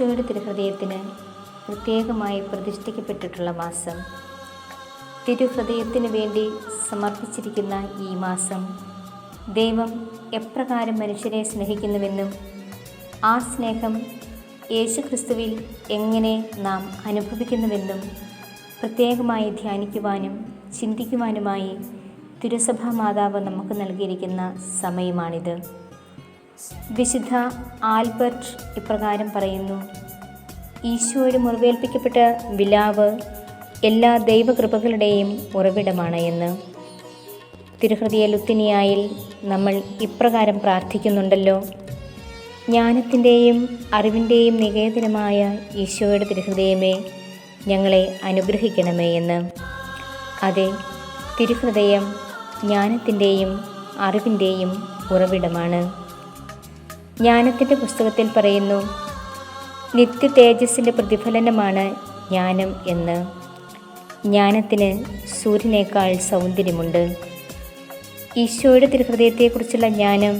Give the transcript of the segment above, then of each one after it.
ഈശോയുടെ തിരുഹൃദയത്തിന് പ്രത്യേകമായി പ്രതിഷ്ഠിക്കപ്പെട്ടിട്ടുള്ള മാസം. തിരുഹൃദയത്തിന് വേണ്ടി സമർപ്പിച്ചിരിക്കുന്ന ഈ മാസം ദൈവം എപ്രകാരം മനുഷ്യരെ സ്നേഹിക്കുന്നുവെന്നും ആ സ്നേഹം യേശുക്രിസ്തുവിൽ എങ്ങനെ നാം അനുഭവിക്കുന്നുവെന്നും പ്രത്യേകമായി ധ്യാനിക്കുവാനും ചിന്തിക്കുവാനുമായി തിരുസഭാ മാതാവ് നമുക്ക് നൽകിയിരിക്കുന്ന സമയമാണിത്. വിശുദ്ധ ആൽബർട്ട് ഇപ്രകാരം പറയുന്നു: ഈശോയുടെ മുറിവേൽപ്പിക്കപ്പെട്ട വിലാവ് എല്ലാ ദൈവകൃപകളുടെയും ഉറവിടമാണ് എന്ന്. തിരുഹൃദയ ലുത്തിനിയായിൽ നമ്മൾ ഇപ്രകാരം പ്രാർത്ഥിക്കുന്നുണ്ടല്ലോ: ജ്ഞാനത്തിൻ്റെയും അറിവിൻ്റെയും നികേതനമായ ഈശോയുടെ തിരുഹൃദയമേ, ഞങ്ങളെ അനുഗ്രഹിക്കണമേ എന്ന്. അതെ, തിരുഹൃദയം ജ്ഞാനത്തിൻ്റെയും അറിവിൻ്റെയും ഉറവിടമാണ്. ജ്ഞാനത്തിൻ്റെ പുസ്തകത്തിൽ പറയുന്നു, നിത്യ തേജസ്സിൻ്റെ പ്രതിഫലനമാണ് ജ്ഞാനം എന്ന്. ജ്ഞാനത്തിന് സൂര്യനേക്കാൾ സൗന്ദര്യമുണ്ട്. ഈശോയുടെ തിരുഹൃദയത്തെക്കുറിച്ചുള്ള ജ്ഞാനം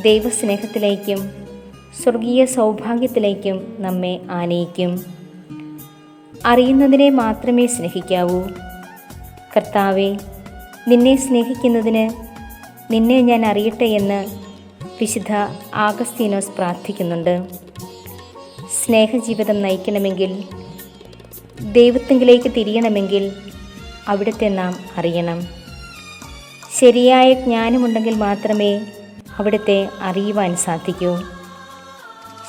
ദൈവസ്നേഹത്തിലേക്കും സ്വർഗീയ സൗഭാഗ്യത്തിലേക്കും നമ്മെ ആനയിക്കും. അറിയുന്നതിനെ മാത്രമേ സ്നേഹിക്കാവൂ. കർത്താവേ, നിന്നെ സ്നേഹിക്കുന്നതിന് നിന്നെ ഞാൻ അറിയട്ടെ എന്ന് വിശുദ്ധ ആഗസ്തീനോസ് പ്രാർത്ഥിക്കുന്നുണ്ട്. സ്നേഹജീവിതം നയിക്കണമെങ്കിൽ, ദൈവത്തിങ്കിലേക്ക് തിരിയണമെങ്കിൽ അവിടുത്തെ നാം അറിയണം. ശരിയായ ജ്ഞാനമുണ്ടെങ്കിൽ മാത്രമേ അവിടുത്തെ അറിയുവാൻ സാധിക്കൂ.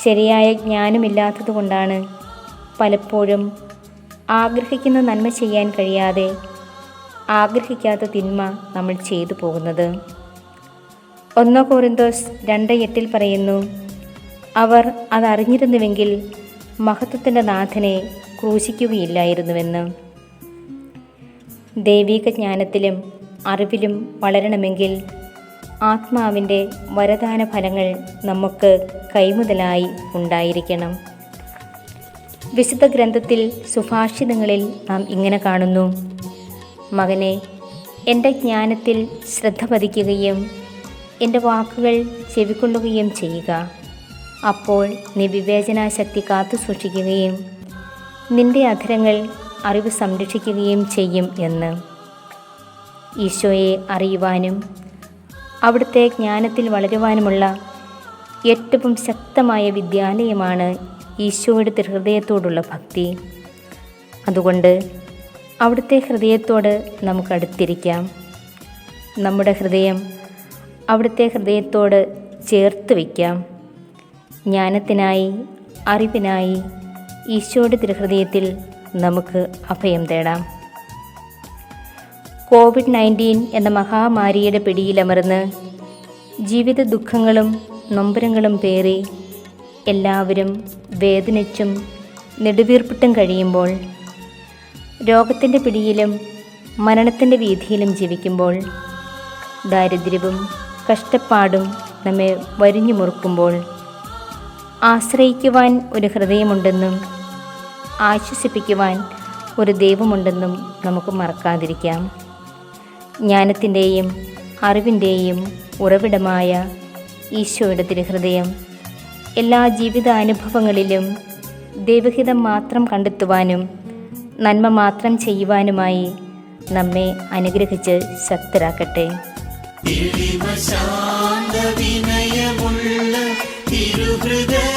ശരിയായ ജ്ഞാനമില്ലാത്തതുകൊണ്ടാണ് പലപ്പോഴും ആഗ്രഹിക്കുന്ന നന്മ ചെയ്യാൻ കഴിയാതെ ആഗ്രഹിക്കാത്ത തിന്മ നമ്മൾ ചെയ്തു പോകുന്നത്. 1 കൊരിന്തോസ് 2:8 പറയുന്നു, അവർ അതറിഞ്ഞിരുന്നുവെങ്കിൽ മഹത്വത്തിൻ്റെ നാഥനെ ക്രൂശിക്കുകയില്ലായിരുന്നുവെന്ന്. ദൈവിക ജ്ഞാനത്തിലും അറിവിലും വളരണമെങ്കിൽ ആത്മാവിൻ്റെ വരദാന ഫലങ്ങൾ നമുക്ക് കൈമുതലായി ഉണ്ടായിരിക്കണം. വിശുദ്ധ ഗ്രന്ഥത്തിൽ സുഭാഷിതങ്ങളിൽ നാം ഇങ്ങനെ കാണുന്നു: മകനെ, എൻ്റെ ജ്ഞാനത്തിൽ ശ്രദ്ധ പതിക്കുകയും എൻ്റെ വാക്കുകൾ ചെവിക്കൊള്ളുകയും ചെയ്യുക. അപ്പോൾ നീ വിവേചനാശക്തി കാത്തു സൂക്ഷിക്കുകയും നിന്റെ അധരങ്ങൾ അറിവ് സംരക്ഷിക്കുകയും ചെയ്യും എന്ന്. ഈശോയെ അറിയുവാനും അവിടുത്തെ ജ്ഞാനത്തിൽ വളരുവാനുമുള്ള ഏറ്റവും ശക്തമായ വിദ്യാലയമാണ് ഈശോയുടെ തിരുഹൃദയത്തോടുള്ള ഭക്തി. അതുകൊണ്ട് അവിടുത്തെ ഹൃദയത്തോട് നമുക്ക് അടുത്തിരിക്കാം. നമ്മുടെ ഹൃദയം അവിടുത്തെ ഹൃദയത്തോട് ചേർത്ത് വയ്ക്കാം. ജ്ഞാനത്തിനായി, അറിവിനായി ഈശോയുടെ തിരുഹൃദയത്തിൽ നമുക്ക് അഭയം തേടാം. COVID-19 എന്ന മഹാമാരിയുടെ പിടിയിലമർന്ന് ജീവിത ദുഃഖങ്ങളും നൊമ്പരങ്ങളും പേറി എല്ലാവരും വേദനിച്ചും നെടുവീർപ്പിട്ടും കഴിയുമ്പോൾ, രോഗത്തിൻ്റെ പിടിയിലും മരണത്തിൻ്റെ വീഥിയിലും ജീവിക്കുമ്പോൾ, ദാരിദ്ര്യവും കഷ്ടപ്പാടും നമ്മെ വരിഞ്ഞു മുറുക്കുമ്പോൾ, ആശ്രയിക്കുവാൻ ഒരു ഹൃദയമുണ്ടെന്നും ആശ്വസിപ്പിക്കുവാൻ ഒരു ദൈവമുണ്ടെന്നും നമുക്ക് മറക്കാതിരിക്കാം. ജ്ഞാനത്തിൻ്റെയും അറിവിൻ്റെയും ഉറവിടമായ ഈശോയുടെ തിരുഹൃദയം എല്ലാ ജീവിതാനുഭവങ്ങളിലും ദൈവഹിതം മാത്രം കണ്ടെത്തുവാനും നന്മ മാത്രം ചെയ്യുവാനുമായി നമ്മെ അനുഗ്രഹിച്ച് ശക്തരാക്കട്ടെ. ശാന്ത വിനയമുള്ള തിരുഹൃദയ